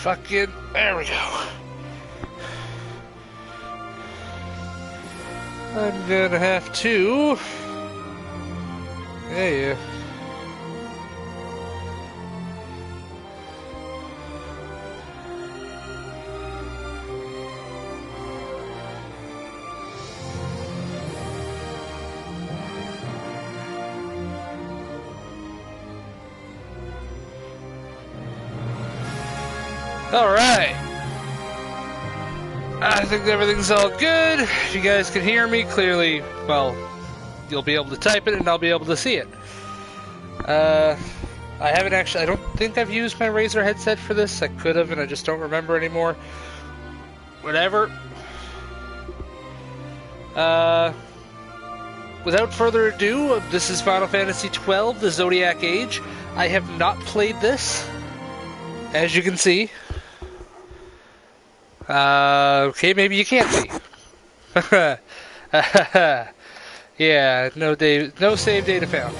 Fucking, there we go. I'm gonna have to... Yeah. Alright. I think everything's all good. If you guys can hear me clearly, well, you'll be able to type it and I'll be able to see it. I haven't actually, I don't think I've used my Razer headset for this. I could have and I just don't remember anymore. Whatever. Without further ado, this is Final Fantasy XII, the Zodiac Age. I have not played this, as you can see. Okay, maybe you can't see. Yeah, no save data found.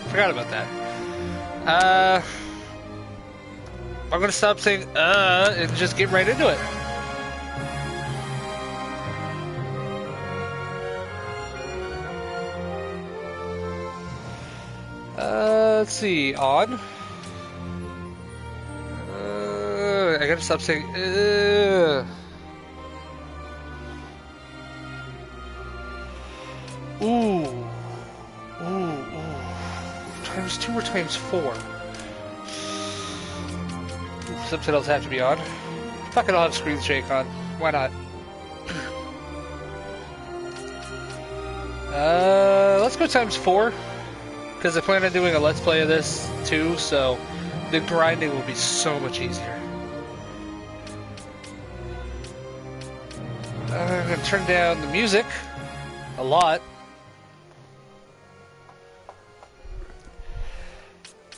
Forgot about that. I'm gonna stop saying and just get right into it. Let's see, on. I gotta stop saying Ooh. Times 2 or times 4? Subtitles have to be on. Fuck it, I'll have screen shake on. Why not? Let's go times 4. Because I plan on doing a Let's Play of this too, so the grinding will be so much easier. I'm going to turn down the music a lot.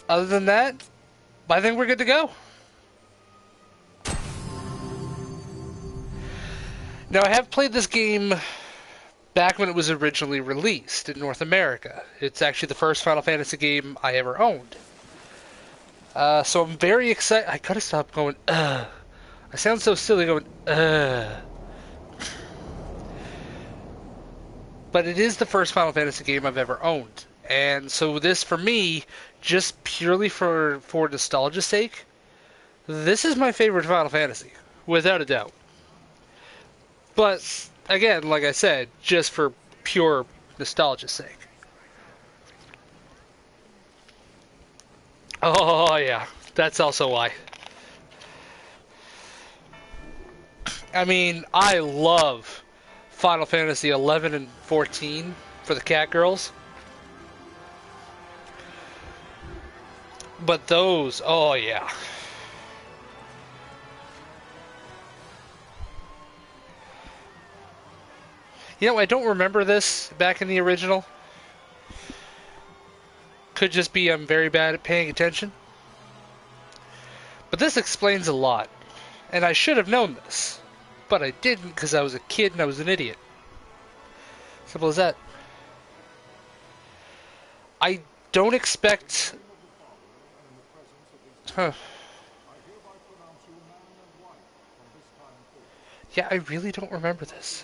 Other than that, I think we're good to go. Now, I have played this game back when it was originally released in North America. It's actually the first Final Fantasy game I ever owned. So I'm very excited. I gotta stop going, I sound so silly going, But it is the first Final Fantasy game I've ever owned. And so this, for me, just purely for nostalgia's sake, this is my favorite Final Fantasy, without a doubt. But, again, like I said, just for pure nostalgia's sake. Oh, yeah, that's also why. I mean, I love Final Fantasy 11 and 14 for the cat girls. But those, oh yeah. You know, I don't remember this back in the original. Could just be I'm very bad at paying attention. But this explains a lot. And I should have known this. But I didn't because I was a kid and I was an idiot. Simple as that. I don't expect... Huh. Yeah, I really don't remember this.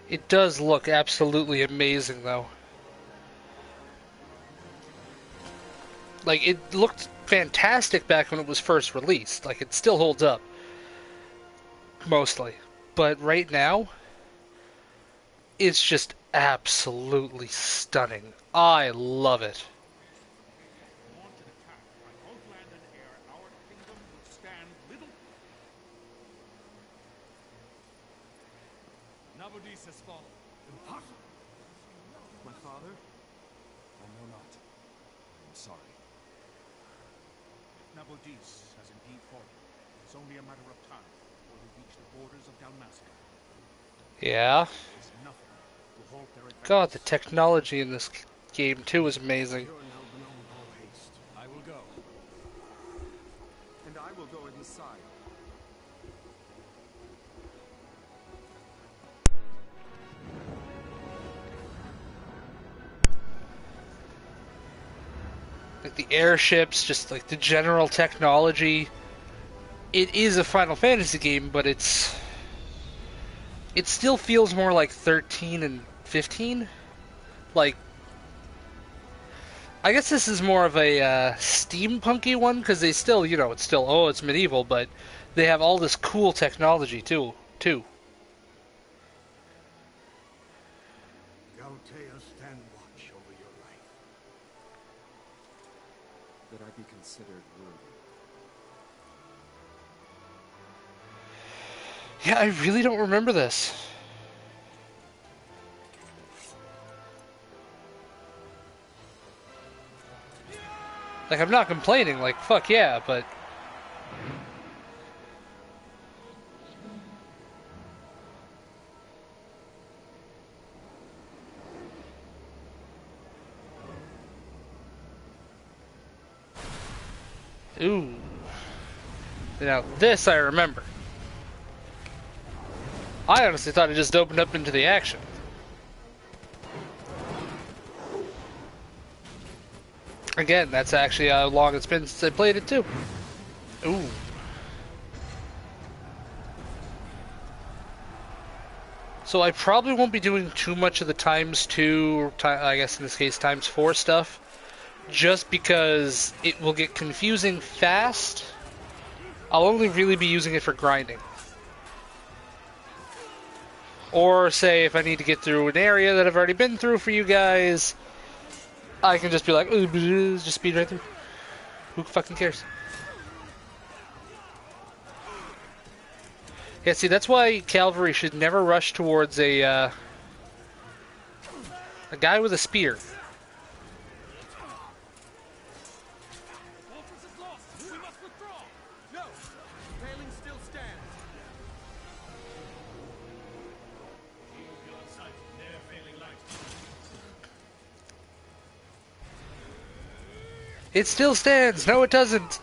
It does look absolutely amazing, though. Like, it looked fantastic back when it was first released. Like, it still holds up. Mostly. But right now, it's just absolutely stunning. I love it. Has fallen. Impossible. My father? I know not. I'm sorry. Nabodis has indeed fallen. It's only a matter of time before we reach the borders of Dalmasca. Yeah. There's nothing to halt their advance. God, the technology in this game too is amazing. I will go. And I will go inside. like the airships, just like the general technology. It is a Final Fantasy game, but it still feels more like 13 and 15. Like, I guess this is more of a steampunky one, because they still, it's still, oh, it's medieval, but they have all this cool technology too. Gautea, stand watch over your life. That I be considered worthy. Yeah, I really don't remember this. Like, I'm not complaining, like, fuck yeah, but... Ooh. Now, this I remember. I honestly thought it just opened up into the action. Again, that's actually how long it's been since I played it too. Ooh. So I probably won't be doing too much of the ×2, I guess in this case ×4 stuff, just because it will get confusing fast. I'll only really be using it for grinding. Or say if I need to get through an area that I've already been through for you guys, I can just be like, ooh, just speed right through. Who fucking cares? Yeah, see, that's why cavalry should never rush towards a guy with a spear. It still stands! No, it doesn't!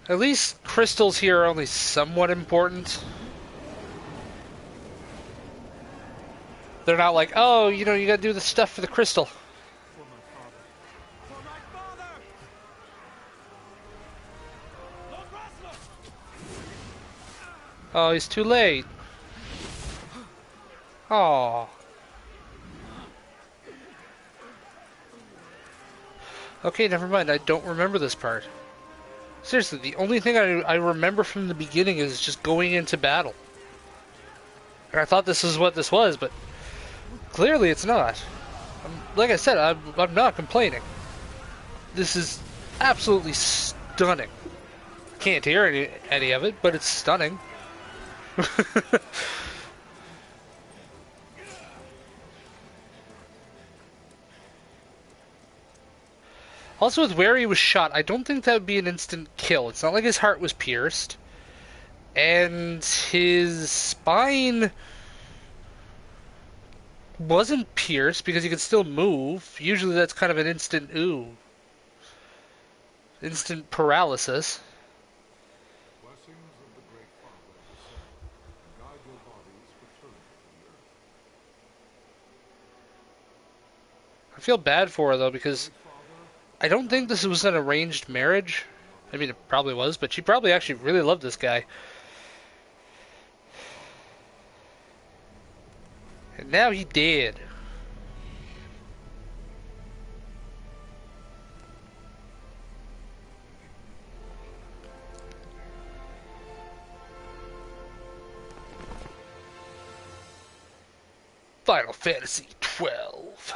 At least crystals here are only somewhat important. They're not like, oh, you gotta do the stuff for the crystal. Oh, he's too late. Oh. Okay, never mind. I don't remember this part. Seriously, the only thing I remember from the beginning is just going into battle. And I thought this is what this was, but clearly it's not. Like I said, I'm not complaining. This is absolutely stunning. Can't hear any of it, but it's stunning. Also, with where he was shot, I don't think that would be an instant kill. It's not like his heart was pierced. And his spine wasn't pierced because he could still move. Usually that's kind of an instant instant paralysis. Blessings of the Great Father guide your bodies return to the earth. I feel bad for her, though, because I don't think this was an arranged marriage. I mean, it probably was, but she probably actually really loved this guy. And now he dead. Final Fantasy 12.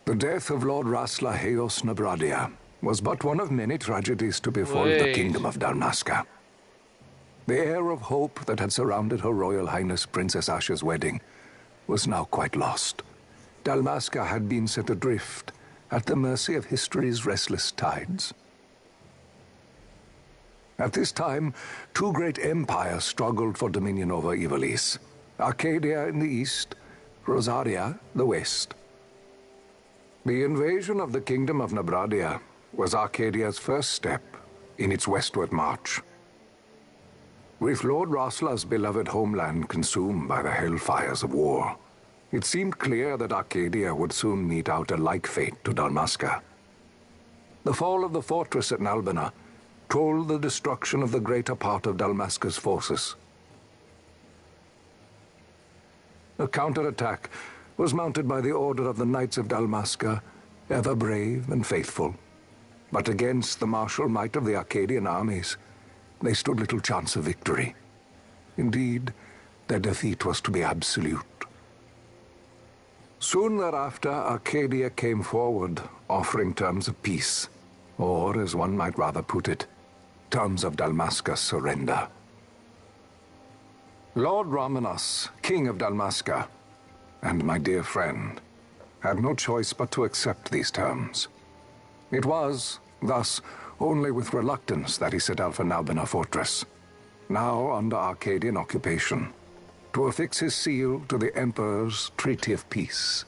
The death of Lord Raslaheos Nabradia was but one of many tragedies to befall the kingdom of Dalmasca. The air of hope that had surrounded Her Royal Highness Princess Asha's wedding was now quite lost. Dalmasca had been set adrift at the mercy of history's restless tides. At this time, two great empires struggled for dominion over Ivalice: Arcadia in the east, Rosaria the west. The invasion of the kingdom of Nabradia was Arcadia's first step in its westward march. With Lord Rossla's beloved homeland consumed by the hellfires of war, it seemed clear that Arcadia would soon mete out a like fate to Dalmasca. The fall of the fortress at Nalbina told the destruction of the greater part of Dalmasca's forces. A counterattack was mounted by the order of the Knights of Dalmasca, ever brave and faithful. But against the martial might of the Arcadian armies, they stood little chance of victory. Indeed, their defeat was to be absolute. Soon thereafter, Arcadia came forward, offering terms of peace, or, as one might rather put it, terms of Dalmasca's surrender. Lord Raminas, King of Dalmasca, and my dear friend, had no choice but to accept these terms. It was, thus, only with reluctance that he set out for Nalbina Fortress, now under Arcadian occupation, to affix his seal to the Emperor's Treaty of Peace.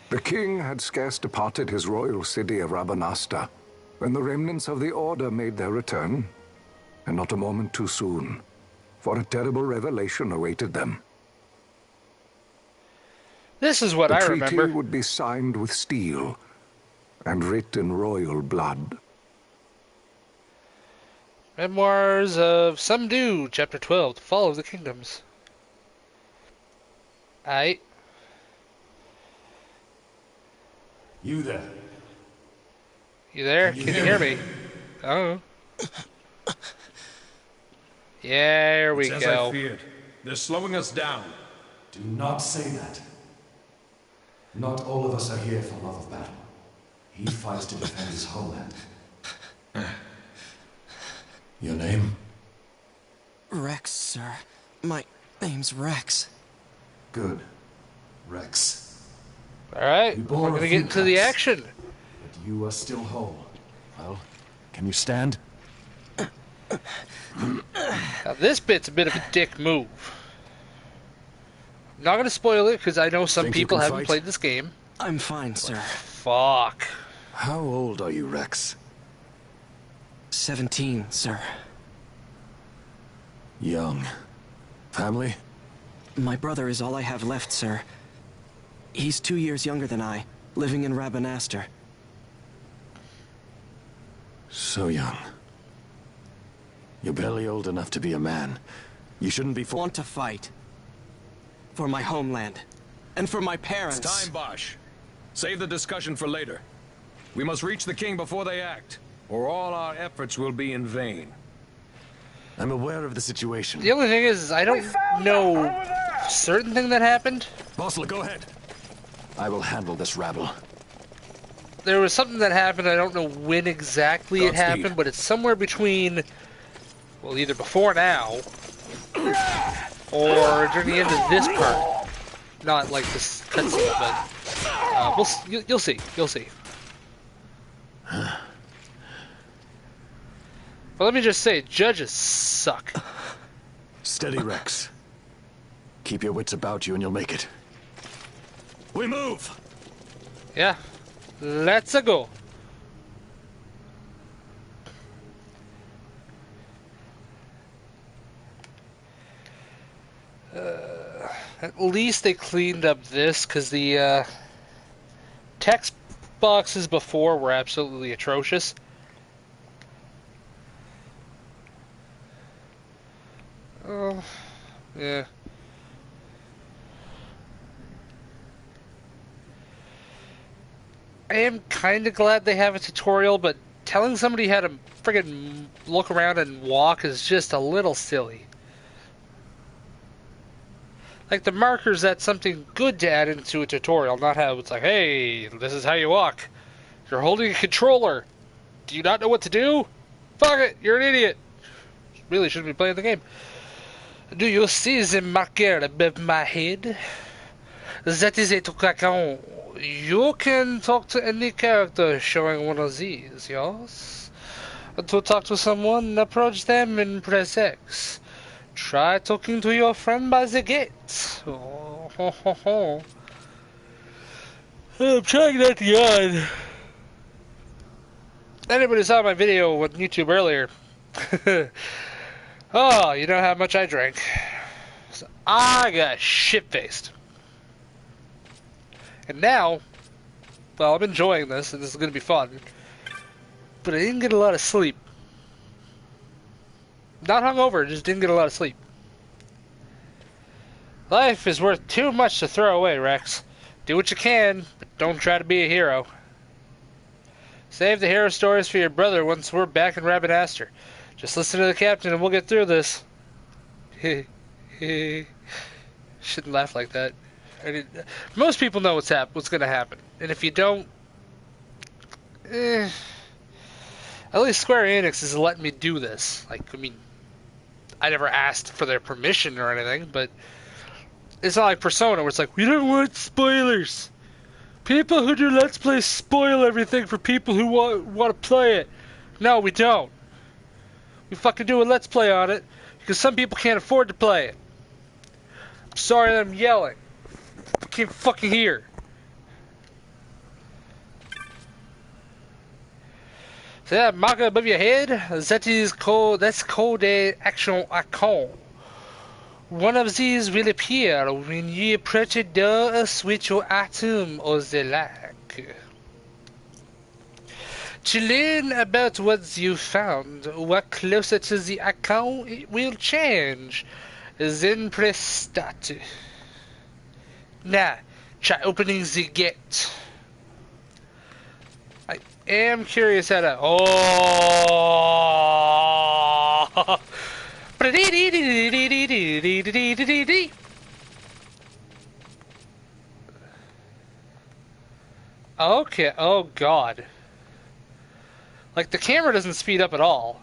The king had scarce departed his royal city of Rabanasta when the remnants of the Order made their return, and not a moment too soon, for a terrible revelation awaited them. This is what I remember. The treaty would be signed with steel and writ in royal blood. Memoirs of Some Dude, Chapter 12, The Fall of the Kingdoms. Aight. You there? You there? Can you hear me? Oh. Yeah, here we It's go. as I feared. They're slowing us down. Do not say that. Not all of us are here for love of battle. He fights to defend his homeland. Your name? Rex, sir. My name's Rex. Good. Rex. Alright, You we're bore a gonna few get into the cuts. action. But you are still whole. Well, can you stand? Now, this bit's a bit of a dick move. I'm not gonna spoil it, because I know some Think you people can haven't fight? played this game. I'm fine, sir. Fuck. How old are you, Rex? 17, sir. Young. Family? My brother is all I have left, sir. He's 2 years younger than I, living in Rabanastre. So young. You're barely old enough to be a man. You shouldn't be Want to fight. For my homeland. And for my parents. It's time, Bosch. Save the discussion for later. We must reach the king before they act, or all our efforts will be in vain. I'm aware of the situation. The only thing is, I don't know certain thing that happened. Bossler, go ahead. I will handle this rabble. There was something that happened, I don't know when exactly it Godspeed. happened, but it's somewhere between, well, either before now, or during the end of this part. Not like this cutscene, but you'll see. You'll see. But let me just say, judges suck. Steady, Rex. Keep your wits about you and you'll make it. We move! Yeah, let's go. At least they cleaned up this, because the text boxes before were absolutely atrocious. Oh, yeah. I am kind of glad they have a tutorial, but telling somebody how to friggin' look around and walk is just a little silly. Like, the markers, that's something good to add into a tutorial, not how it's like, hey, this is how you walk. You're holding a controller. Do you not know what to do? Fuck it, you're an idiot. Really shouldn't be playing the game. Do you see the marker above my head? That is a toucan. You can talk to any character showing one of these, yes? To talk to someone, approach them and press X. Try talking to your friend by the gate. Oh, ho, ho, ho. I'm trying not to yawn. Anybody saw my video on YouTube earlier? Oh, you know how much I drank. So I got shit-faced. And now, well, I'm enjoying this, and this is going to be fun. But I didn't get a lot of sleep. Not hungover, just didn't get a lot of sleep. Life is worth too much to throw away, Rex. Do what you can, but don't try to be a hero. Save the hero stories for your brother once we're back in Rabanaster. Just listen to the captain and we'll get through this. Shouldn't laugh like that. Most people know what's going to happen. And if you don't... at least Square Enix is letting me do this. Like, I mean, I never asked for their permission or anything, but... It's not like Persona where it's like, we don't want spoilers. People who do Let's Play spoil everything for people who want to play it. No, we don't. We fucking do a Let's Play on it because some people can't afford to play it. I'm sorry that I'm yelling. I can't fucking hear. So that marker above your head, that's called a action icon. One of these will appear when you approach a door or switch your item or the like. To learn about what you found, walk closer to the icon, it will change. Then press start. Now, try opening the gate. I am curious how to... Oh! Okay, oh god. Like, the camera doesn't speed up at all.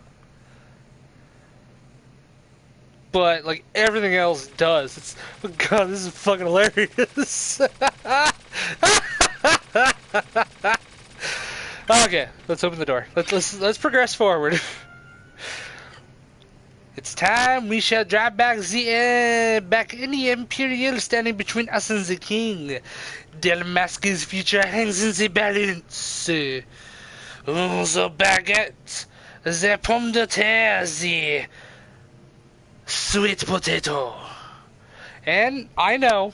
But, like, everything else does. It's... Oh god, this is fucking hilarious. Okay, let's open the door. Let's progress forward. It's time we shall drive back any Imperial standing between us and the King. Dalmasca's future hangs in the balance. Oh, the baguette, the pomme de terre, the sweet potato. And I know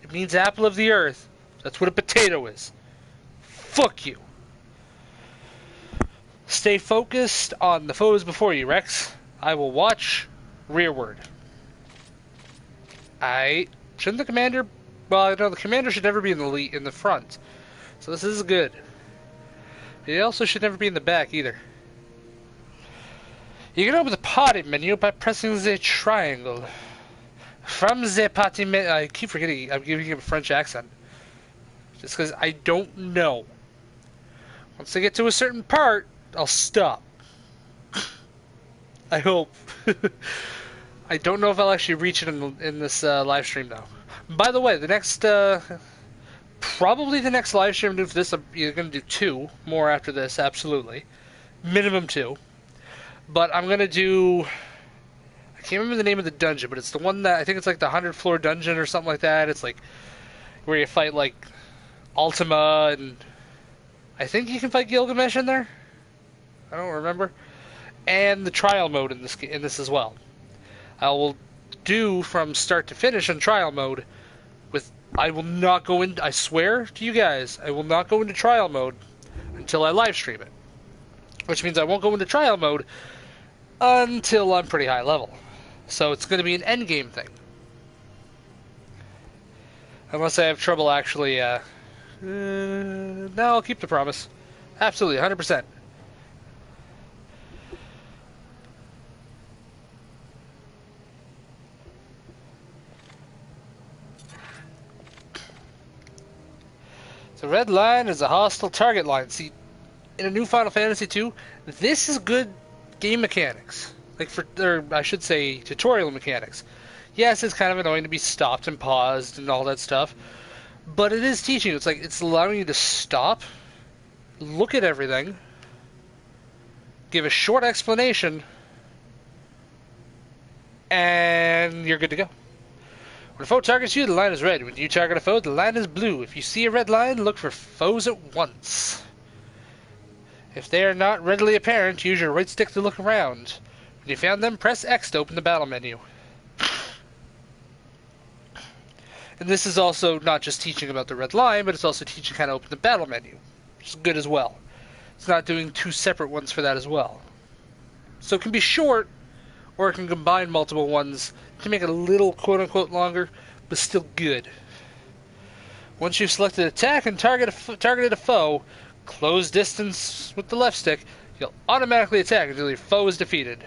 it means apple of the earth. That's what a potato is. Fuck you. Stay focused on the foes before you, Rex. I will watch rearward. Shouldn't the commander... Well, no, the commander should never be in the front. So this is good. He also should never be in the back, either. You can open the party menu by pressing the triangle. From the party menu... I keep forgetting I'm giving him a French accent. Just because I don't know. Once I get to a certain part... I'll stop. I hope. I don't know if I'll actually reach it in this live stream though. By the way, the next probably the next live stream for this, you're gonna do 2 more after this, absolutely, minimum 2. But I'm gonna do. I can't remember the name of the dungeon, but it's the one that I think it's like the 100th floor dungeon or something like that. It's like where you fight like Ultima, and I think you can fight Gilgamesh in there. I don't remember. And the trial mode in this as well. I will do from start to finish in trial mode. I will not go in. I swear to you guys, I will not go into trial mode until I live stream it. Which means I won't go into trial mode until I'm pretty high level. So it's going to be an end game thing. Unless I have trouble actually. No, I'll keep the promise. Absolutely, 100%. The red line is a hostile target line. See, in a new Final Fantasy II, this is good game mechanics. Or I should say, tutorial mechanics. Yes, it's kind of annoying to be stopped and paused and all that stuff, but it is teaching you. It's like, it's allowing you to stop, look at everything, give a short explanation, and you're good to go. When a foe targets you, the line is red. When you target a foe, the line is blue. If you see a red line, look for foes at once. If they are not readily apparent, use your right stick to look around. When you found them, press X to open the battle menu. And this is also not just teaching about the red line, but it's also teaching how to open the battle menu, which is good as well. It's not doing two separate ones for that as well. So it can be short, or it can combine multiple ones to make it a little quote-unquote longer, but still good. Once you've selected attack and targeted a foe, close distance with the left stick, you'll automatically attack until your foe is defeated.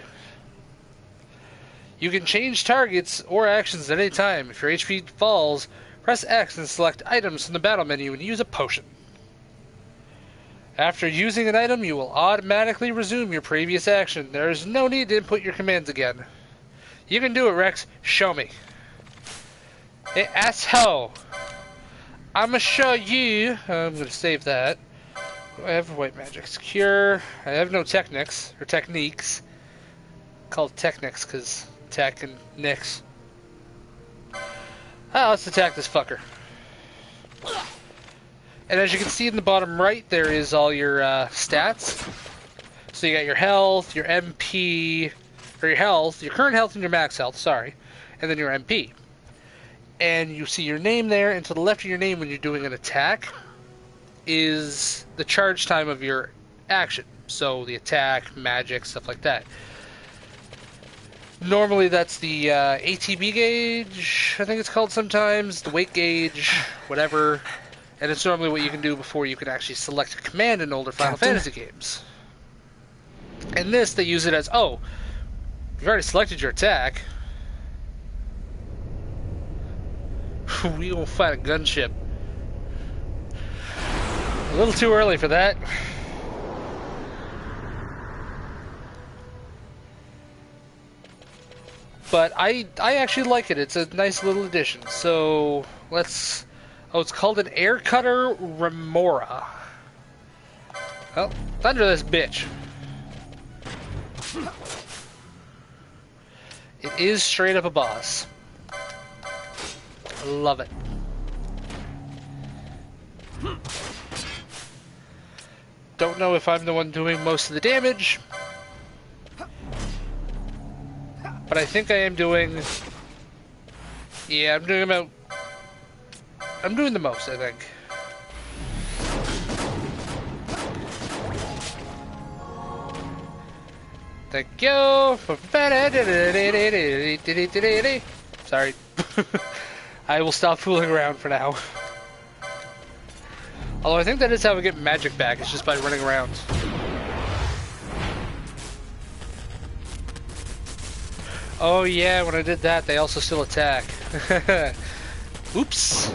You can change targets or actions at any time. If your HP falls, press X and select items from the battle menu and use a potion. After using an item, you will automatically resume your previous action. There is no need to input your commands again. You can do it, Rex. Show me. Hey, asshole. I'ma show you. I'm gonna save that. I have white magic. Secure. I have no techniques. Called techniques because tech and nix. Let's attack this fucker. And as you can see in the bottom right, there is all your stats. So you got your health, your MP, or your health, your current health and your max health, sorry. And then your MP. And you see your name there, and to the left of your name when you're doing an attack is the charge time of your action. So the attack, magic, stuff like that. Normally that's the ATB gauge, I think it's called sometimes, the weight gauge, whatever. And it's normally what you can do before you can actually select a command in older Final Fantasy games. In this, they use it as, oh, you've already selected your attack. We gonna fight a gunship. A little too early for that. But I actually like it. It's a nice little addition. So let's. Oh, it's called an air cutter remora. Well, thunder this bitch. It is straight up a boss. Love it. Don't know if I'm the one doing most of the damage, but I think I am doing. Yeah, I'm doing the most, I think. Thank you. Sorry. I will stop fooling around for now. Although I think that is how we get magic back, it's just by running around. Oh yeah, when I did that, they also still attack. Oops.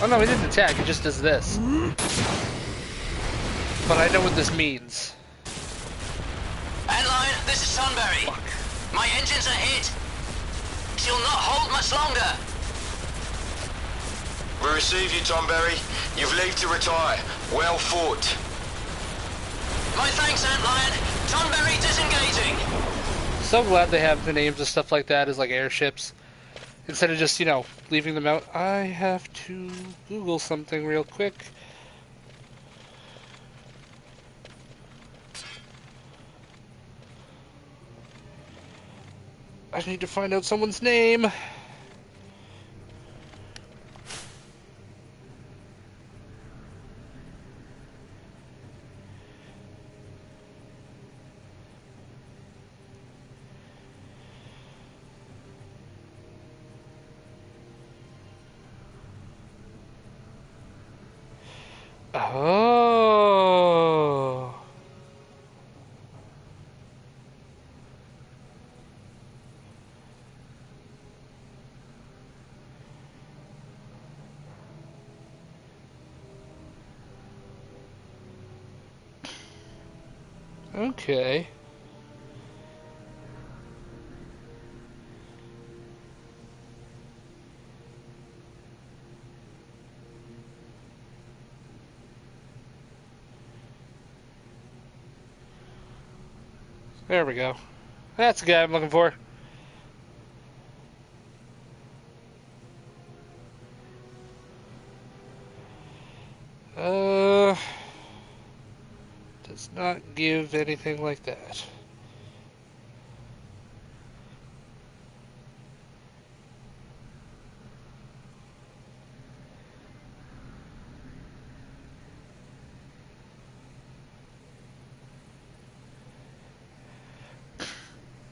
Oh no, he didn't attack, he just does this. But I know what this means. Antlion, this is Sunbury. Fuck. My engines are hit. She'll not hold much longer. We receive you, Tomberry. You've leave to retire. Well fought. My thanks, Antlion. Sunbury disengaging. So glad they have the names of stuff like that as like airships. Instead of just, you know, leaving them out. I have to Google something real quick. I need to find out someone's name. Oh. Okay. There we go. That's the guy I'm looking for. Does not give anything like that.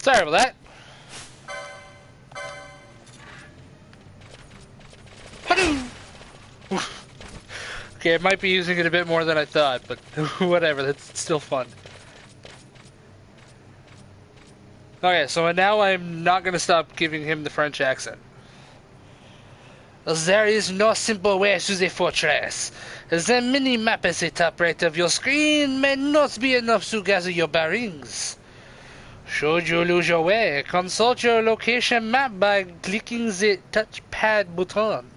Sorry about that. Okay, I might be using it a bit more than I thought, but whatever, that's still fun. Okay, so now I'm not going to stop giving him the French accent. There is no simple way to the fortress. The mini-map at the top right of your screen may not be enough to gather your bearings. Should you lose your way, consult your location map by clicking the touchpad button.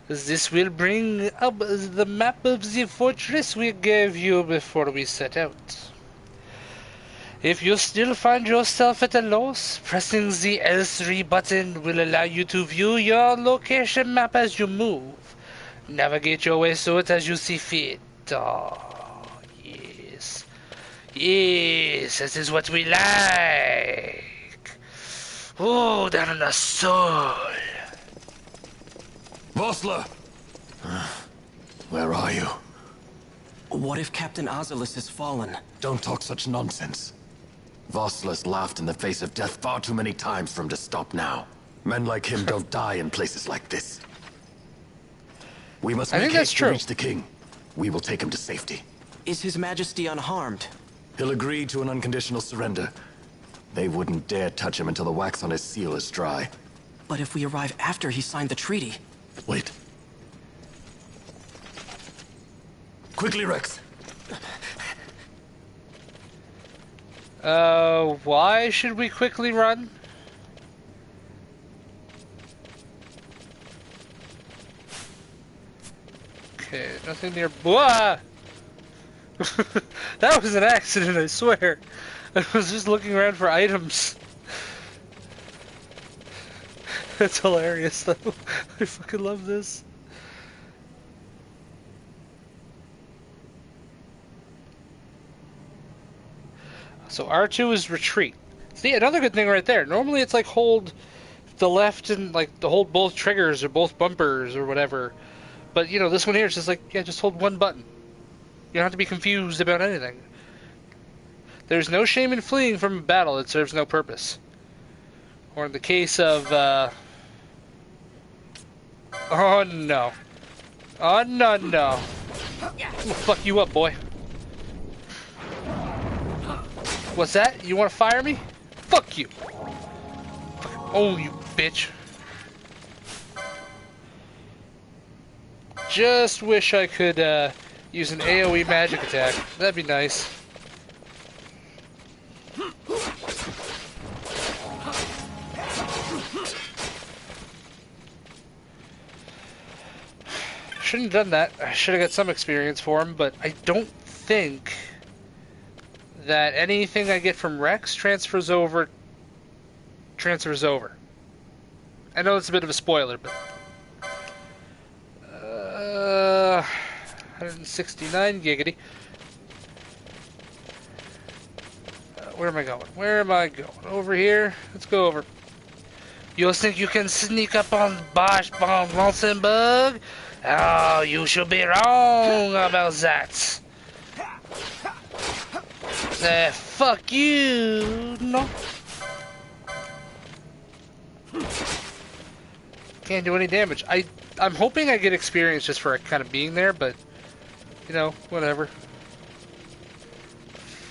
This will bring up the map of the fortress we gave you before we set out. If you still find yourself at a loss, pressing the L3 button will allow you to view your location map as you move. Navigate your way through it as you see fit. Oh, yes. Yes, this is what we like. Oh, down in the soul. Vossler! Where are you? What if Captain Azalis has fallen? Don't talk such nonsense. Vossler's laughed in the face of death far too many times for him to stop now. Men like him don't die in places like this. We must make haste to reach the king. We will take him to safety. Is His Majesty unharmed? He'll agree to an unconditional surrender. They wouldn't dare touch him until the wax on his seal is dry. But if we arrive after he signed the treaty... Wait. Quickly, Rex. Why should we quickly run? Okay, nothing near... Blah! That was an accident, I swear. I was just looking around for items. That's hilarious, though. I fucking love this. So R2 is retreat. See, another good thing right there. Normally it's like hold the left and like to hold both triggers or both bumpers or whatever. But you know, this one here is just like, yeah, just hold one button. You don't have to be confused about anything. There's no shame in fleeing from a battle that serves no purpose. Or in the case of, oh no. Oh no, no. We'll fuck you up, boy. What's that? You want to fire me? Fuck you. Oh, you bitch. Just wish I could use an AoE magic attack. That'd be nice. Shouldn't have done that. I should have got some experience for him, but I don't think that anything I get from Rex transfers over. I know it's a bit of a spoiler, but 169 giggity. Where am I going? Where am I going? Over here? Let's go over. You think you can sneak up on Bosch von Luxembourg? Oh, you should be wrong about that. Fuck you. No. Can't do any damage. I'm hoping I get experience just for kind of being there, but you know, whatever.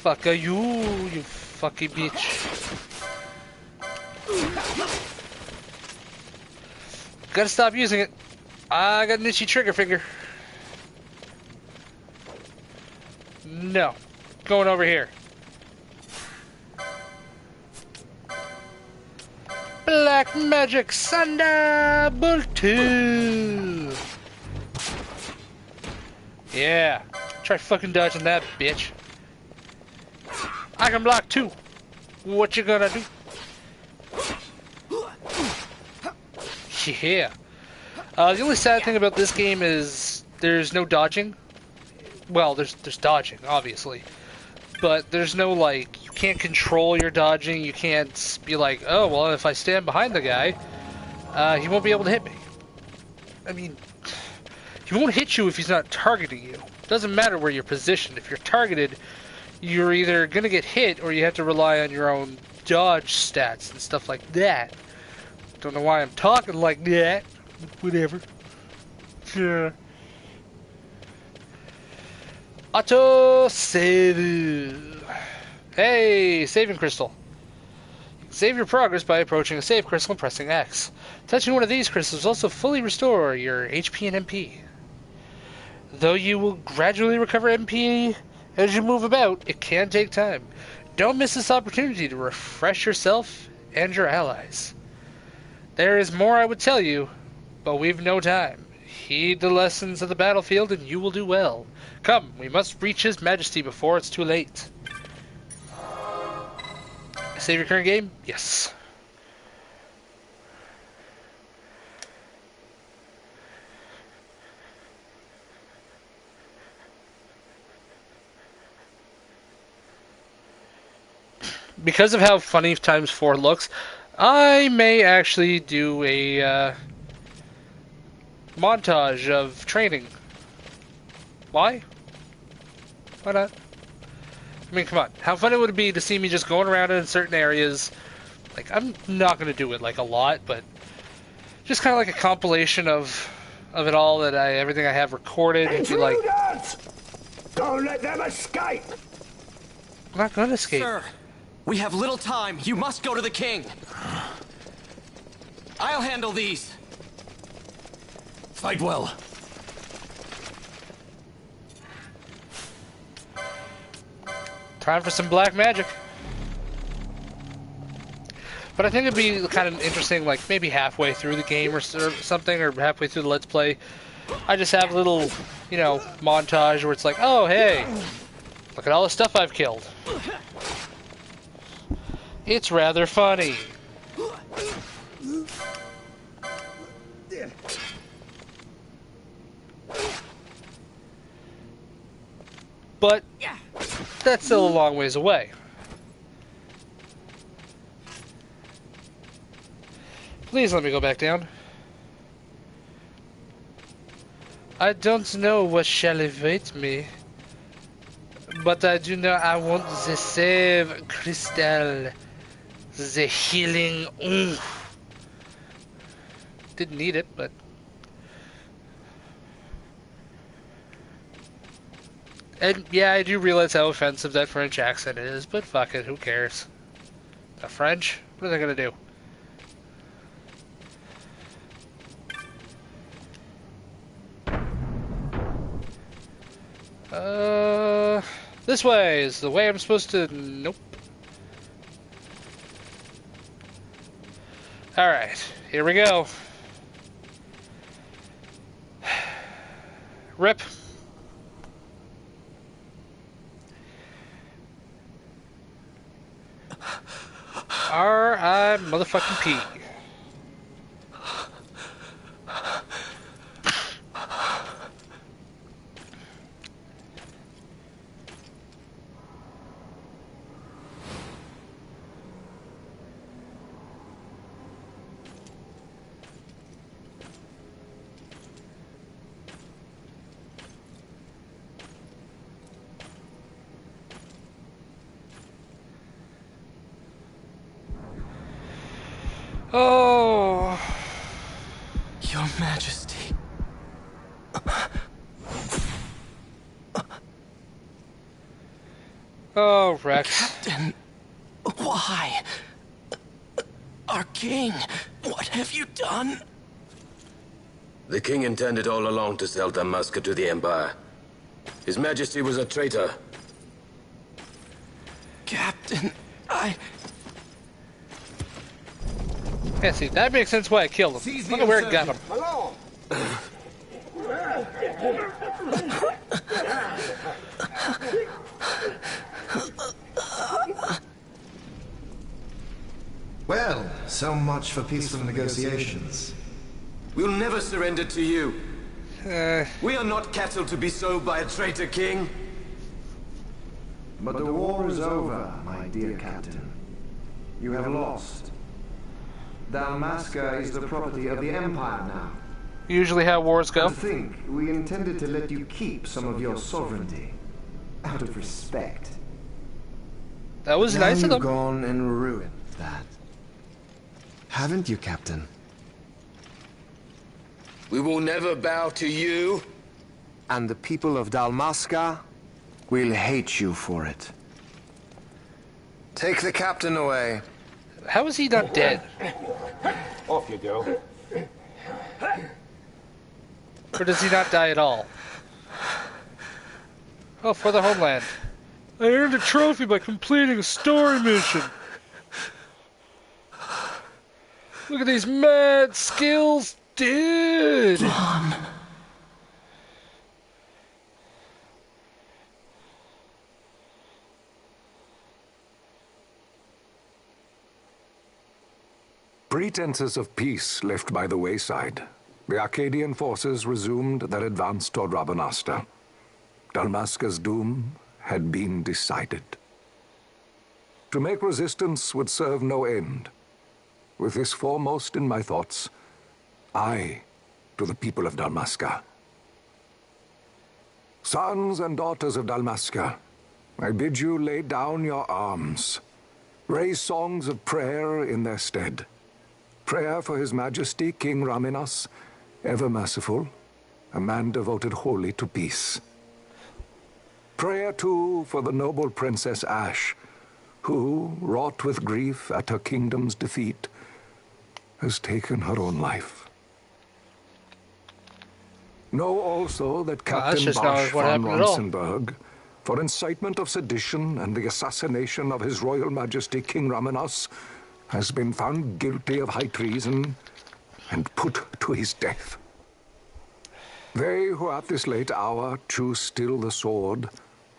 Fuck you, you fucking bitch. Gotta stop using it. I got an itchy trigger finger. No. Going over here. Black Magic Thunderbolt 2. Yeah. Try fucking dodging that, bitch. I can block too. What you gonna do? Yeah. The only sad thing about this game is there's no dodging. Well, there's dodging, obviously. but there's no, like, you can't control your dodging. You can't be like, oh, well, if I stand behind the guy, he won't be able to hit me. I mean, he won't hit you if he's not targeting you. It doesn't matter where you're positioned. If you're targeted, you're either going to get hit or you have to rely on your own dodge stats and stuff like that. Don't know why I'm talking like that. Whatever. Yeah. Auto save. Hey, saving crystal. Save your progress by approaching a save crystal and pressing X. Touching one of these crystals will also fully restore your HP and MP. Though you will gradually recover MP as you move about, it can take time. Don't miss this opportunity to refresh yourself and your allies. There is more I would tell you, but we've no time. Heed the lessons of the battlefield and you will do well. Come, we must reach His Majesty before it's too late. Save your current game? Yes. Because of how funny times 4 looks, I may actually do a montage of training. Why? Why not? I mean, come on. How fun it would be to see me just going around in certain areas. Like, I'm not going to do it, like, a lot, but just kind of like a compilation of it all, that everything I have recorded. And be like, don't let them escape! I'm not going to escape. Sir, we have little time. You must go to the king. I'll handle these. Fight well. Time for some black magic. But I think it'd be kind of interesting, like, maybe halfway through the game or something, or halfway through the Let's Play, I just have a little, you know, montage where it's like, oh, hey, look at all the stuff I've killed. It's rather funny. But that's still a long ways away. Please let me go back down. I don't know what shall await me, but I do know I want the save crystal, the healing oomph. Didn't need it, but and yeah, I do realize how offensive that French accent is, but fuck it, who cares? The French? What are they gonna do? This way is the way I'm supposed to... Nope. Alright, here we go. Rip. R.I. motherfucking P. Oh, Your Majesty. oh, Rex. Captain, why? Our king, what have you done? The king intended all along to sell Damascus to the Empire. His Majesty was a traitor. Captain, Yeah, see, that makes sense why I killed him. Look at where it got him. Well, so much for peaceful negotiations. We'll never surrender to you. We are not cattle to be sold by a traitor king. But the war is over, my dear captain. You have lost. Dalmasca is the property of the Empire now. Usually how wars go. To think, we intended to let you keep some of your sovereignty. Out of respect. That was Now nice of you've them. gone and ruined that. Haven't you, Captain? We will never bow to you. And the people of Dalmasca will hate you for it. Take the captain away. How is he not dead? Off you go. Or does he not die at all? Oh, for the homeland. I earned a trophy by completing a story mission. Look at these mad skills, dude! Vaughn. Pretenses of peace left by the wayside, the Arcadian forces resumed their advance toward Rabanasta. Dalmasca's doom had been decided. To make resistance would serve no end. With this foremost in my thoughts, I to the people of Dalmasca. Sons and daughters of Dalmasca, I bid you lay down your arms. Raise songs of prayer in their stead. Prayer for His Majesty King Raminas, ever merciful, a man devoted wholly to peace. Prayer, too, for the noble Princess Ash, who, wrought with grief at her kingdom's defeat, has taken her own life. Know also that Captain Bosch von Ronsenberg, for incitement of sedition and the assassination of His Royal Majesty King Raminas, has been found guilty of high treason and put to his death. They who at this late hour choose still the sword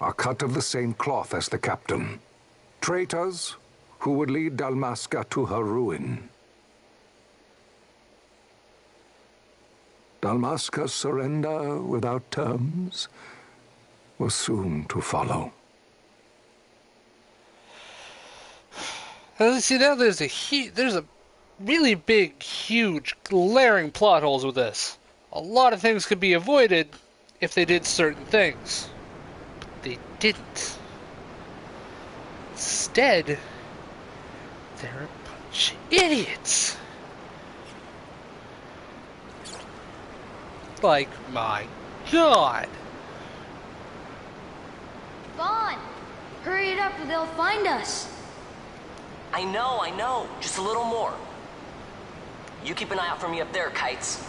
are cut of the same cloth as the captain. Traitors who would lead Dalmasca to her ruin. Dalmasca's surrender without terms was soon to follow. See, now there's a really big, huge, glaring plot holes with this. A lot of things could be avoided if they did certain things. But they didn't. Instead, they're a bunch of idiots. Like, my God. Vaughn! Hurry it up or they'll find us. I know. Just a little more. You keep an eye out for me up there, Kites.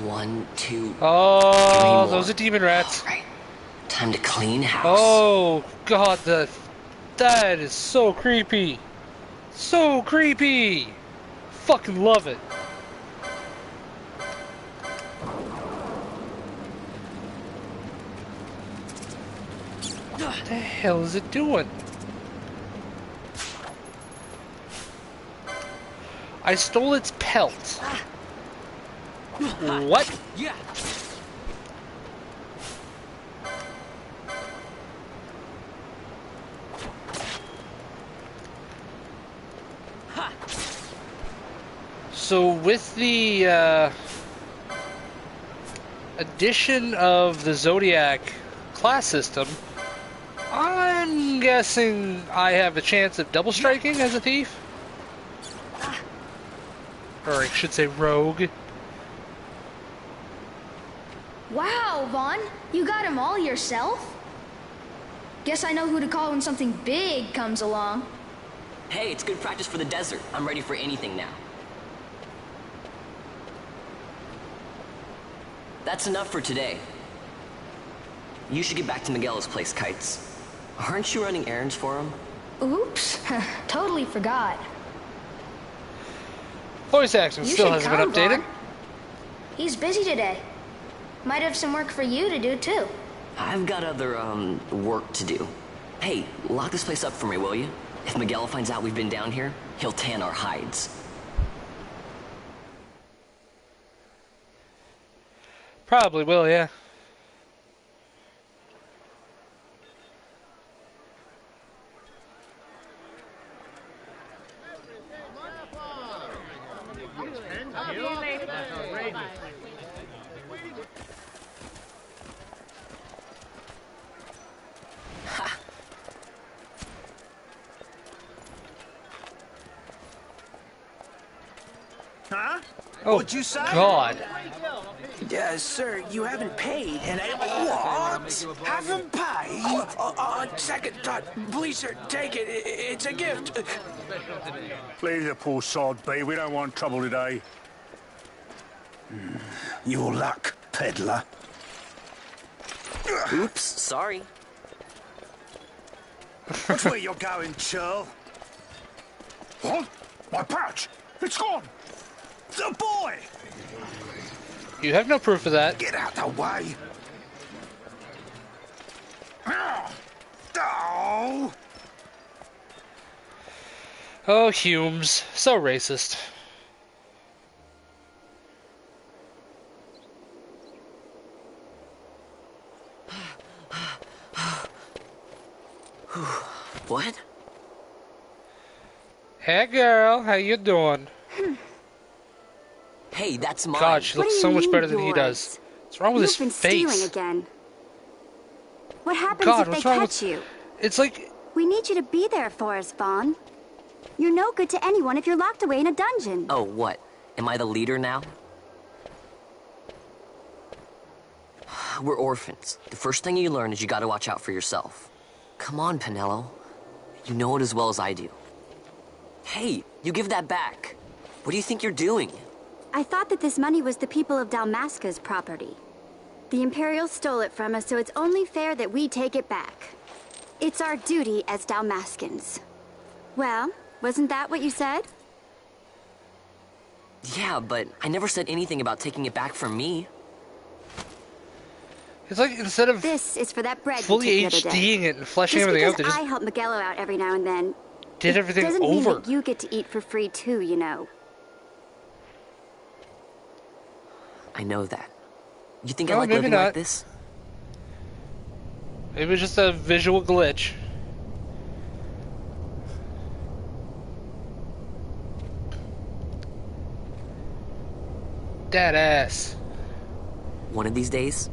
1, 2, Oh, 3 those are demon rats. All right. Time to clean house. Oh, God, that is so creepy. So creepy. Fucking love it. What the hell is it doing? I stole its pelt. What? Yeah. So with the addition of the Zodiac class system, I'm guessing I have a chance of double striking as a thief? Or I should say rogue. Wow, Vaughn, you got him all yourself? Guess I know who to call when something big comes along. Hey, it's good practice for the desert. I'm ready for anything now. That's enough for today. You should get back to Miguel's place, Kites. Aren't you running errands for him? Oops, totally forgot. Voice acting You still should hasn't come, been updated. Vaughn. He's busy today. Might have some work for you to do, too. I've got other, work to do. Hey, lock this place up for me, will you? If Miguel finds out we've been down here, he'll tan our hides. Probably will, yeah. Huh? Oh, What'd you say? God. Sir, you haven't paid, and what? Haven't paid? On second thought, please, sir, take it. It's a gift. Leave the poor sod be. We don't want trouble today. Your luck, peddler. Oops, sorry. Which way you're going, churl? What? My pouch! It's gone! The boy! You have no proof of that. Get out the way! Oh! Oh, Humes. So racist. What? Hey, girl. How you doing? Hey, that's mine. God, she looks so much better than he does. What's wrong with his You've been face? stealing again. What happens God, if what's they wrong catch with... you? It's like... We need you to be there for us, Vaughn. You're no good to anyone if you're locked away in a dungeon. Oh, what? Am I the leader now? We're orphans. The first thing you learn is you gotta watch out for yourself. Come on, Pinello. You know it as well as I do. Hey, you give that back. What do you think you're doing? I thought that this money was the people of Dalmasca's property. The Imperials stole it from us, so it's only fair that we take it back. It's our duty as Dalmascans. Well, wasn't that what you said? Yeah, but I never said anything about taking it back from me. It's like instead of this is for that bread fully you took the other day. HDing it and fleshing everything out, they Just just because I help Miguelo out every now and then, did everything doesn't over. mean that you get to eat for free too, you know. I know that. You think No, I like maybe living not. like this? It was just a visual glitch. Dead ass. One of these days,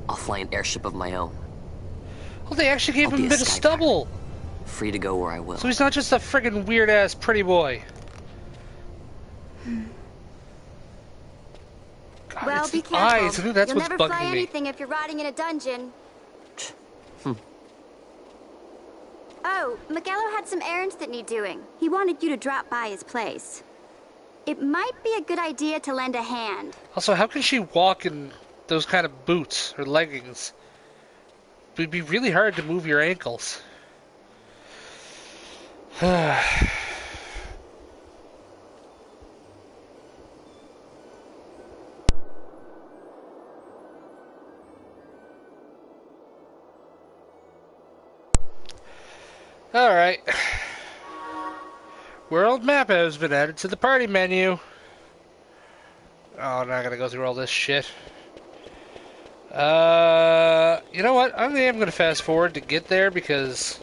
I'll fly an airship of my own. Well, they actually gave I'll him be a bit of stubble. Free to go where I will. So he's not just a friggin' weird ass pretty boy. God, Well, it's be the careful. eyes. I think that's You'll what's never bugging fly me. anything if you're rotting in a dungeon. Oh, Miguelo had some errands that need doing. He wanted you to drop by his place. It might be a good idea to lend a hand. Also, how can she walk in those kind of boots or leggings? It would be really hard to move your ankles. Alright. World map has been added to the party menu. Oh, now I gotta go through all this shit. You know what? I am gonna fast forward to get there because...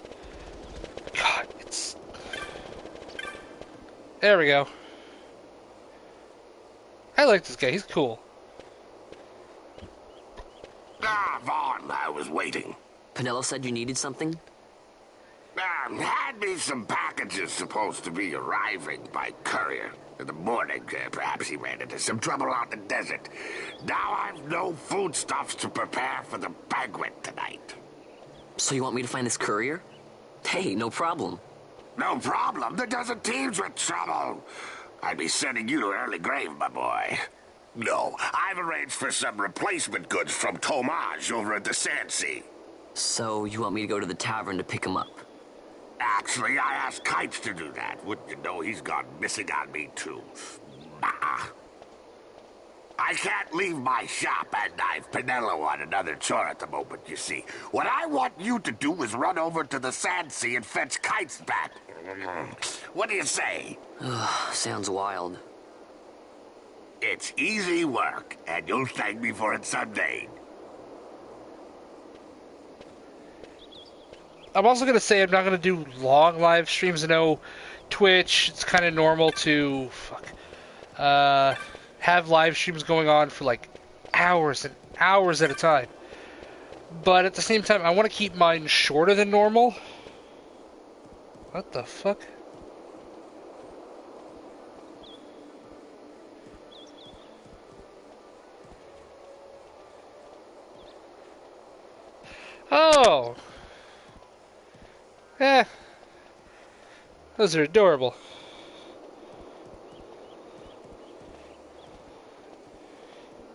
God, it's... There we go. I like this guy, he's cool. Ah, Vaughn, I was waiting. Pinello said you needed something? Had me some packages supposed to be arriving by courier. In the morning, perhaps he ran into some trouble out in the desert. Now I've no foodstuffs to prepare for the banquet tonight. So you want me to find this courier? Hey, no problem. No problem. The desert teems with trouble. I'd be sending you to an early grave, my boy. No, I've arranged for some replacement goods from Tomage over at the Sandsea. So you want me to go to the tavern to pick him up? Actually, I asked Kites to do that. Wouldn't you know he's gone missing on me, too. I can't leave my shop, and I've Pinello on another chore at the moment, you see. What I want you to do is run over to the Sandsea and fetch Kites back. What do you say? Sounds wild. It's easy work, and you'll thank me for it someday. I'm also going to say I'm not going to do long live streams. I know Twitch, it's kind of normal to... Fuck. have live streams going on for like hours and hours at a time. But at the same time, I want to keep mine shorter than normal. What the fuck? Oh! Eh. Those are adorable.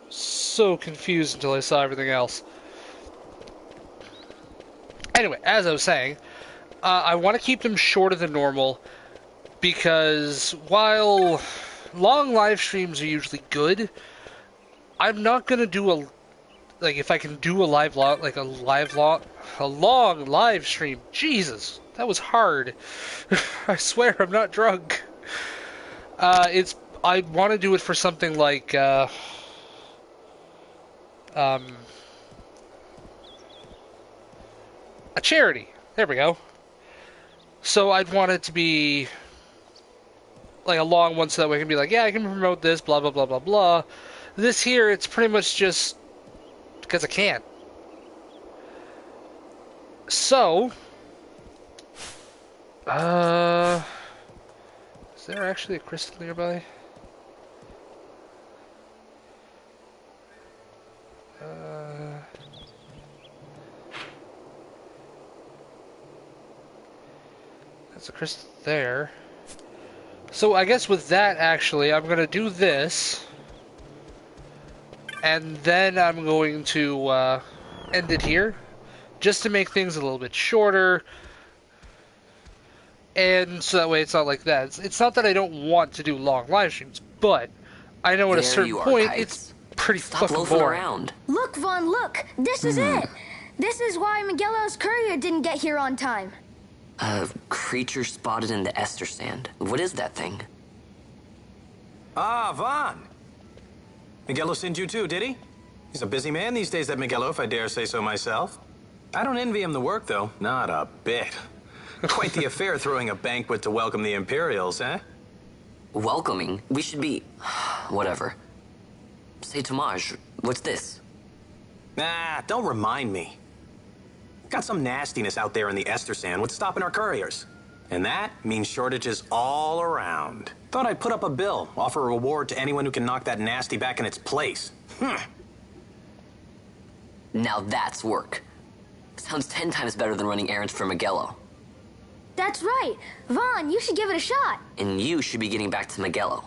So confused until I saw everything else. Anyway, as I was saying, I want to keep them shorter than normal because while long live streams are usually good, I'm not going to do a... Like, if I can do a live long, like a long live stream, Jesus, that was hard. I swear I'm not drunk. I want to do it for something like, a charity. There we go. So I'd want it to be like a long one so that we can be like, yeah, I can promote this, blah, blah, blah, blah, blah. This here, it's pretty much just because I can. So, is there actually a crystal nearby? That's a crystal there. So I guess with that, actually, I'm going to do this. And then I'm going to end it here, just to make things a little bit shorter. And so that way it's not like that. It's not that I don't want to do long live streams, but I know at a certain point it's pretty fucking boring. Around. Look, Vaughn, look! This is it! This is why Miguelo's courier didn't get here on time. A creature spotted in the Ester Sand. What is that thing? Ah, Vaughn! Miguelo sent you too, did he? He's a busy man these days, that Miguelo, if I dare say so myself. I don't envy him the work, though. Not a bit. Quite the affair throwing a banquet to welcome the Imperials, eh? Welcoming? We should be... whatever. Say, Tomaj, what's this? Nah, don't remind me. Got some nastiness out there in the Ester Sand. What's stopping our couriers? And that means shortages all around. Thought I'd put up a bill, offer a reward to anyone who can knock that nasty back in its place. Now that's work. Sounds 10 times better than running errands for Miguelo. That's right. Vaughn, you should give it a shot. And you should be getting back to Miguelo.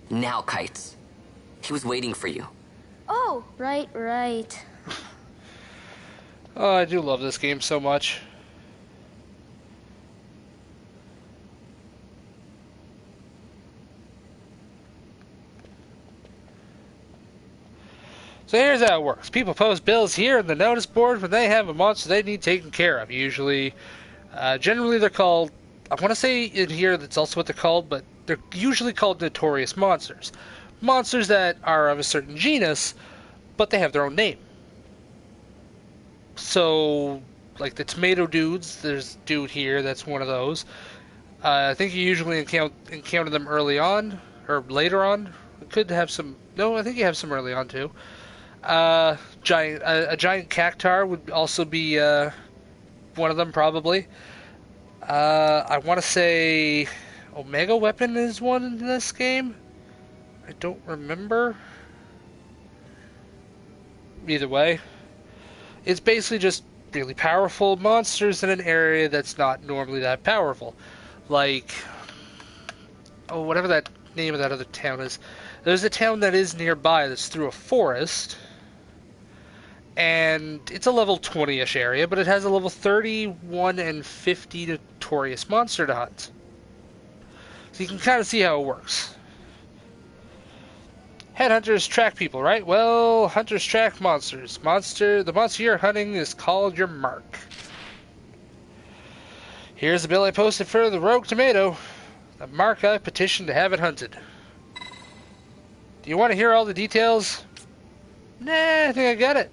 Now, Kites. He was waiting for you. Oh, right. Oh, I do love this game so much. So here's how it works. People post bills here in the notice board when they have a monster they need taken care of. Usually, generally they're called, I want to say in here that's also what they're called, but they're usually called notorious monsters. Monsters that are of a certain genus, but they have their own name. So, like the tomato dudes, there's a dude here that's one of those. I think you usually encounter them early on, or later on. It could have some, no, I think you have some early on too. A giant cactar would also be one of them, probably. I want to say Omega Weapon is one in this game. I don't remember. Either way, it's basically just really powerful monsters in an area that's not normally that powerful. Like, oh, whatever that name of that other town is. There's a town that is nearby that's through a forest. And it's a level 20-ish area, but it has a level 31 and 50 notorious monster to hunt. So you can kind of see how it works. Headhunters track people, right? Well, hunters track monsters. The monster you're hunting is called your mark. Here's the bill I posted for the rogue tomato. The mark I petitioned to have it hunted. Do you want to hear all the details? Nah, I think I got it.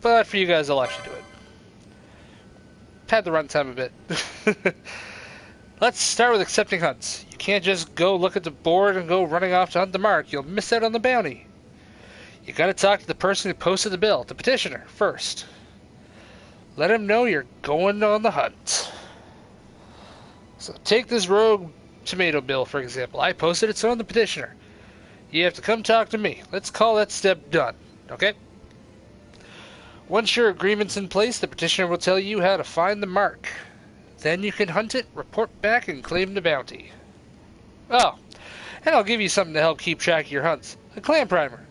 But for you guys, I'll actually do it. Pad the runtime a bit. Let's start with accepting hunts. You can't just go look at the board and go running off to hunt the mark. You'll miss out on the bounty. You gotta talk to the person who posted the bill, the petitioner, first. Let him know you're going on the hunt. So take this rogue tomato bill, for example. I posted it, so I'm the petitioner. You have to come talk to me. Let's call that step done, okay? Once your agreement's in place, the petitioner will tell you how to find the mark. Then you can hunt it, report back, and claim the bounty. Oh, and I'll give you something to help keep track of your hunts. A clan primer.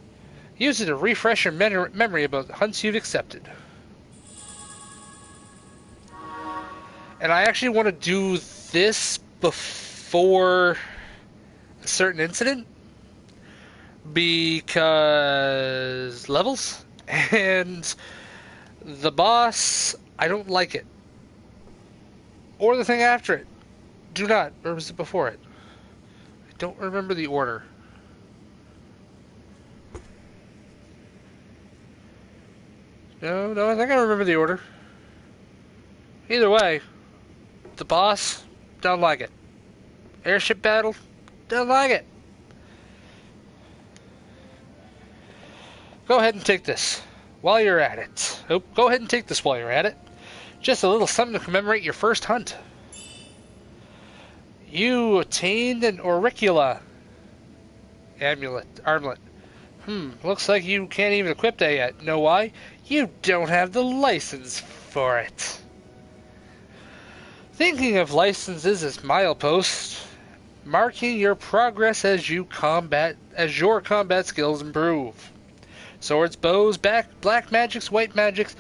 Use it to refresh your memory about the hunts you've accepted. And I actually want to do this before a certain incident. Because levels. And the boss, I don't like it. Or the thing after it. Do not. Or was it before it? I don't remember the order. No, I think I remember the order. Either way, the boss, don't like it. Airship battle, don't like it. Go ahead and take this while you're at it. Oh, go ahead and take this while you're at it. Just a little something to commemorate your first hunt. You attained an auricula armlet. Looks like you can't even equip that yet. Know why? You don't have the license for it. Thinking of licenses as mileposts, marking your progress as your combat skills improve. Swords, bows, black magics, white magics,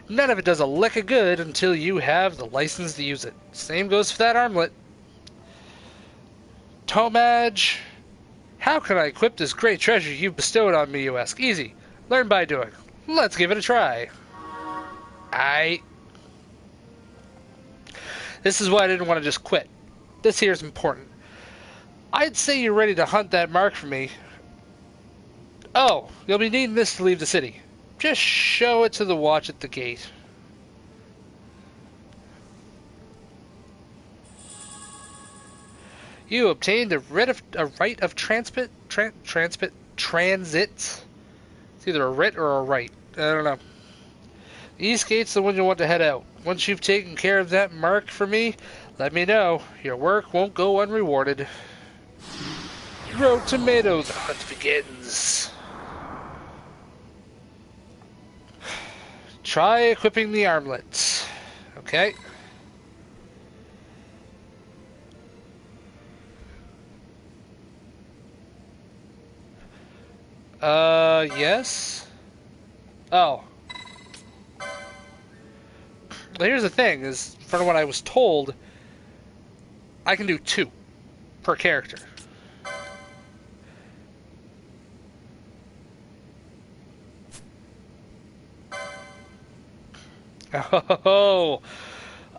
none of it does a lick of good until you have the license to use it. Same goes for that armlet. Tomage, how can I equip this great treasure you've bestowed on me, you ask? Easy. Learn by doing. Let's give it a try. This is why I didn't want to just quit. This here is important. I'd say you're ready to hunt that mark for me. Oh, you'll be needing this to leave the city. Just show it to the watch at the gate. You obtained a right of transit. It's either a writ or a right. I don't know. The east gate's the one you want to head out. Once you've taken care of that mark for me, let me know. Your work won't go unrewarded. Rogue tomato, the hunt begins. Try equipping the armlet. Okay. Yes? Oh. Well, here's the thing, is from what I was told, I can do 2 per character.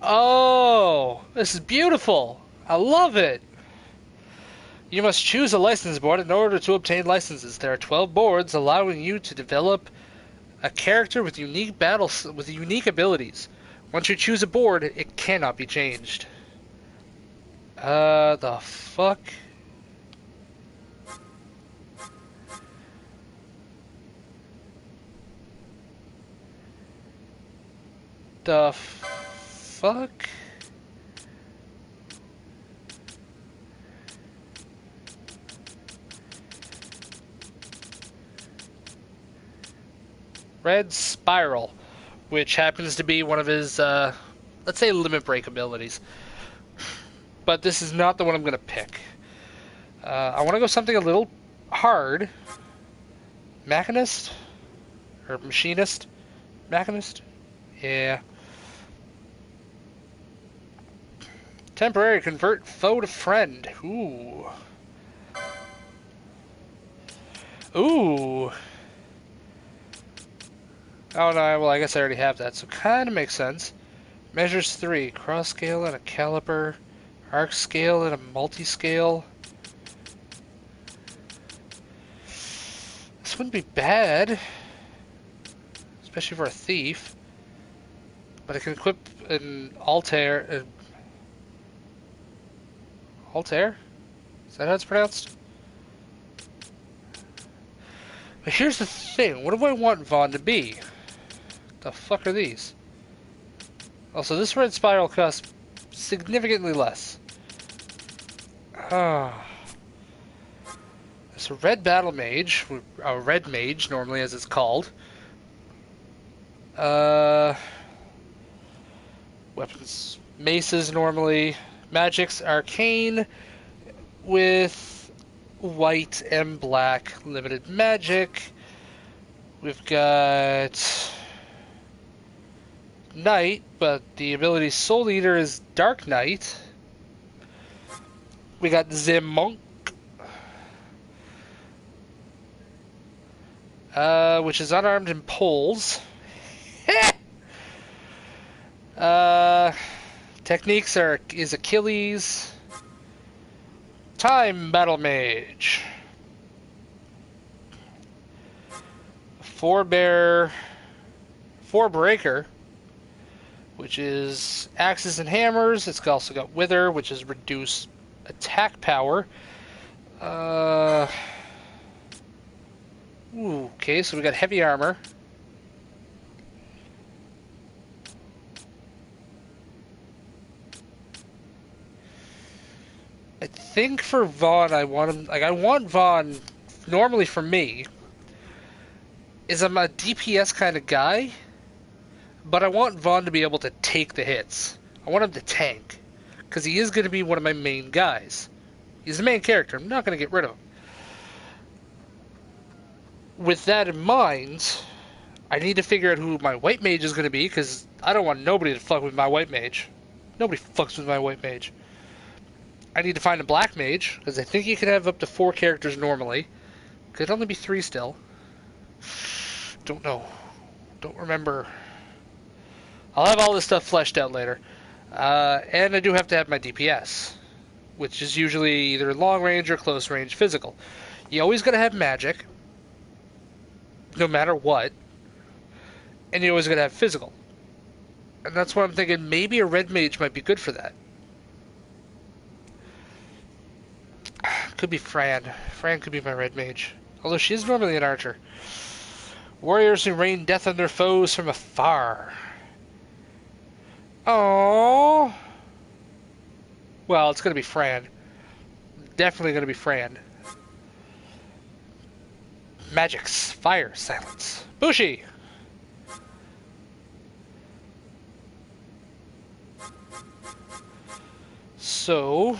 Oh, this is beautiful. I love it. You must choose a license board in order to obtain licenses. There are 12 boards allowing you to develop a character with unique abilities. Once you choose a board, it cannot be changed. The fuck? The fuck? Red Spiral, which happens to be one of his, let's say, limit break abilities. But this is not the one I'm going to pick. I want to go something a little hard. Machinist? Or Machinist? Machinist? Yeah. Temporary convert foe to friend. Ooh. Ooh. Oh no, well I guess I already have that, so kind of makes sense. Measures 3, cross scale and a caliper, arc scale and a multi-scale. This wouldn't be bad, especially for a thief. But I can equip an Altair. Altair? Is that how it's pronounced? But here's the thing. What do I want Vaughn to be? The fuck are these? Also, this red spiral costs significantly less. Ah. It's a red battle mage. A red mage, normally, as it's called. Weapons. Maces, normally. Magic's arcane with white and black limited magic. We've got Knight, but the ability Soul Eater is Dark Knight. We got Zim Monk, which is unarmed and poles. Techniques is Achilles. Time Battle Mage. Four Breaker, which is axes and hammers. It's also got Wither, which is reduced attack power. Okay, so we got heavy armor. I think for Vaughn, I want him. Like, I want Vaughn. Normally, for me, is I'm a DPS kind of guy, but I want Vaughn to be able to take the hits. I want him to tank, because he is going to be one of my main guys. He's the main character. I'm not going to get rid of him. With that in mind, I need to figure out who my white mage is going to be, because I don't want nobody to fuck with my white mage. Nobody fucks with my white mage. I need to find a black mage, because I think you can have up to 4 characters normally. Could only be 3 still. Don't know. Don't remember. I'll have all this stuff fleshed out later. And I do have to have my DPS, which is usually either long range or close range physical. You always gotta have magic, no matter what. And you always gotta have physical. And that's why I'm thinking maybe a red mage might be good for that. Could be Fran. Fran could be my red mage. Although she is normally an archer. Warriors who rain death on their foes from afar. Oh. Well, it's going to be Fran. Definitely going to be Fran. Magics. Fire. Silence. Bushi. So...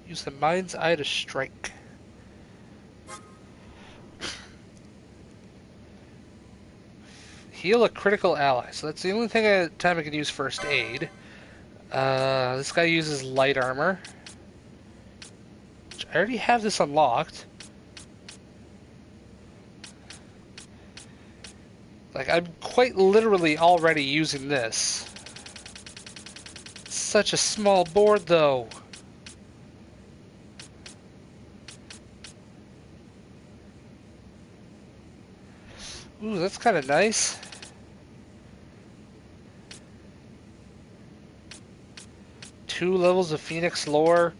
use the Mind's Eye to strike. Heal a critical ally. So that's the only time I can use first aid. This guy uses light armor. Which I already have this unlocked. Like, I'm quite literally already using this. It's such a small board, though. Ooh, that's kind of nice. Two levels of Phoenix lore.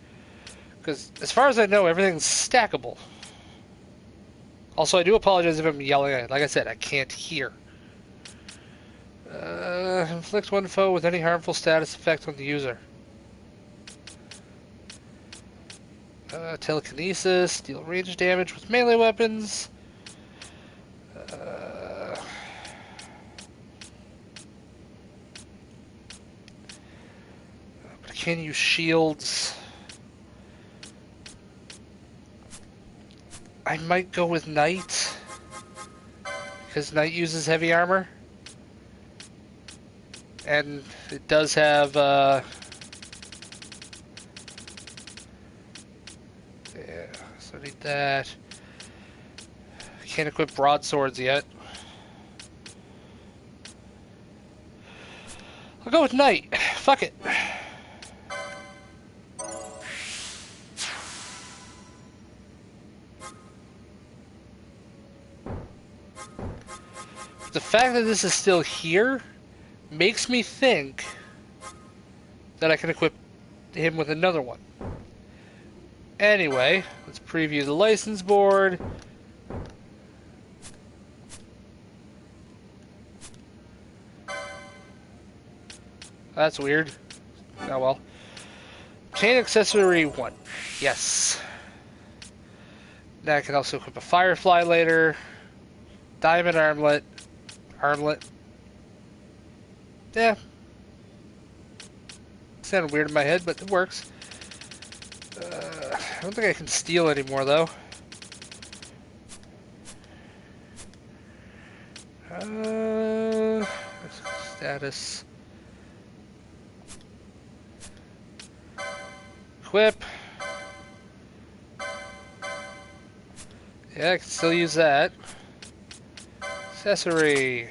Because, as far as I know, everything's stackable. Also, I do apologize if I'm yelling. Like I said, I can't hear. Inflict one foe with any harmful status effect on the user. Telekinesis, deal range damage with melee weapons. But I can use shields. I might go with Knight, because Knight uses heavy armor. And it does have, yeah, so I need that. I can't equip broadswords yet. I'll go with Knight. Fuck it. The fact that this is still here makes me think that I can equip him with another one. Anyway, let's preview the license board. That's weird. Oh well. Chain accessory 1. Yes. Now I can also equip a Firefly later. Diamond armlet. Yeah. Sounded weird in my head, but it works. I don't think I can steal anymore, though. Status. Equip. Yeah, I can still use that. Accessory.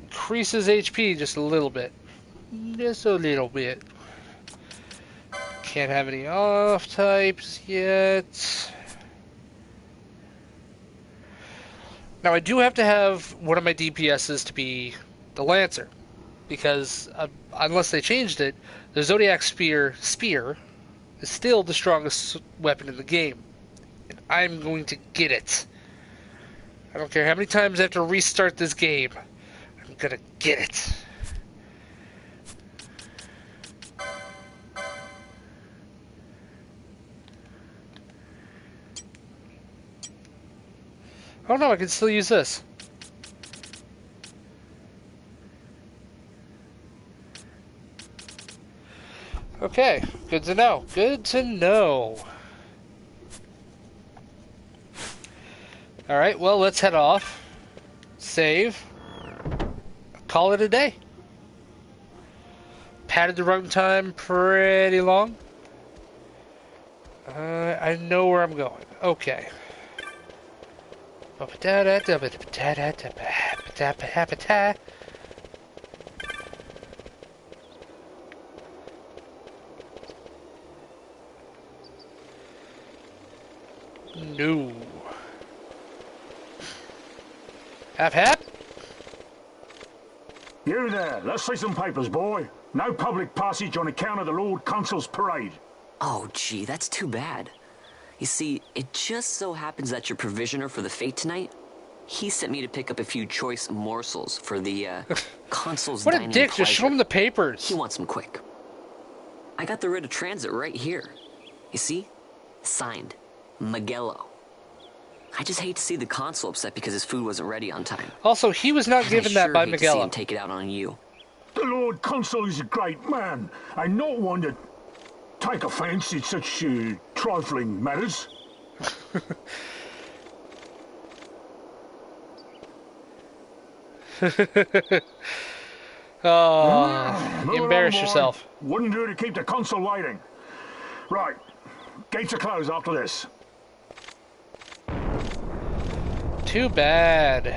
Increases HP just a little bit. Just a little bit. Can't have any off types yet. Now I do have to have one of my DPSs to be the Lancer, because unless they changed it, the Zodiac spear is still the strongest weapon in the game, and I'm going to get it. I don't care how many times I have to restart this game. I'm gonna get it. Oh no, I can still use this. Okay, good to know. Good to know. Alright, well, let's head off. Save. Call it a day. Padded the runtime pretty long. I know where I'm going. Okay. No. Hap. You there, let's see some papers, boy. No public passage on account of the Lord Consul's parade. Oh, gee, that's too bad. You see, it just so happens that your provisioner for the fete tonight, he sent me to pick up a few choice morsels for the consul's What dining a dick, pleasure. just show him the papers. He wants them quick. I got the writ of transit right here. You see? Signed, Magello. I just hate to see the consul upset because his food wasn't ready on time. Also, he was not given that by hate Magello. To see him take it out on you. The Lord Consul is a great man, and not one to take offence in such trifling matters. Oh, you embarrassed yourself. Wouldn't do to keep the consul waiting. Right, gates are closed after this. Too bad.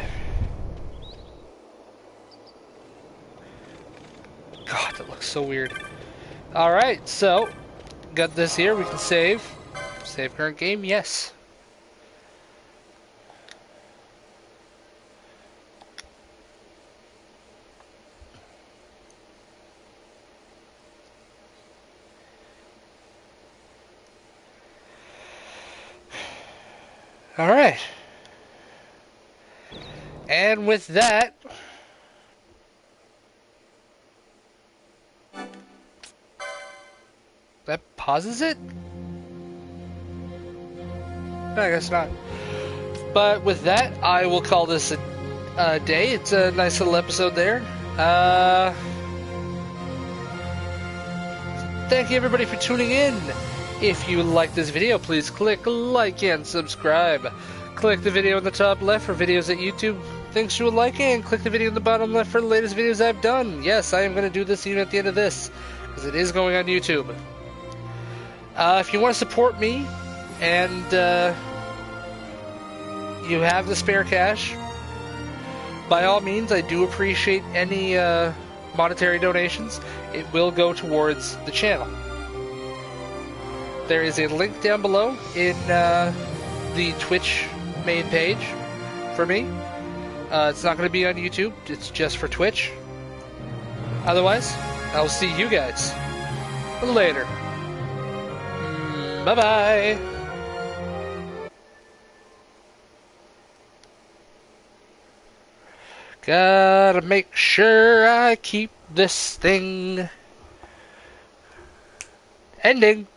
God, that looks so weird. Alright, so, got this here, we can save. Save current game, yes. Alright. And with that, that pauses it? No, I guess not. But with that, I will call this a day. It's a nice little episode there. Thank you everybody for tuning in. If you like this video, please click like and subscribe. Click the video in the top left for videos that YouTube thinks you would like, and click the video in the bottom left for the latest videos I've done. Yes, I am going to do this even at the end of this, because it is going on YouTube. If you want to support me, and you have the spare cash, by all means, I do appreciate any monetary donations. It will go towards the channel. There is a link down below in the Twitch main page for me. It's not going to be on YouTube. It's just for Twitch. Otherwise, I'll see you guys later. Bye-bye. Gotta make sure I keep this thing. Ending.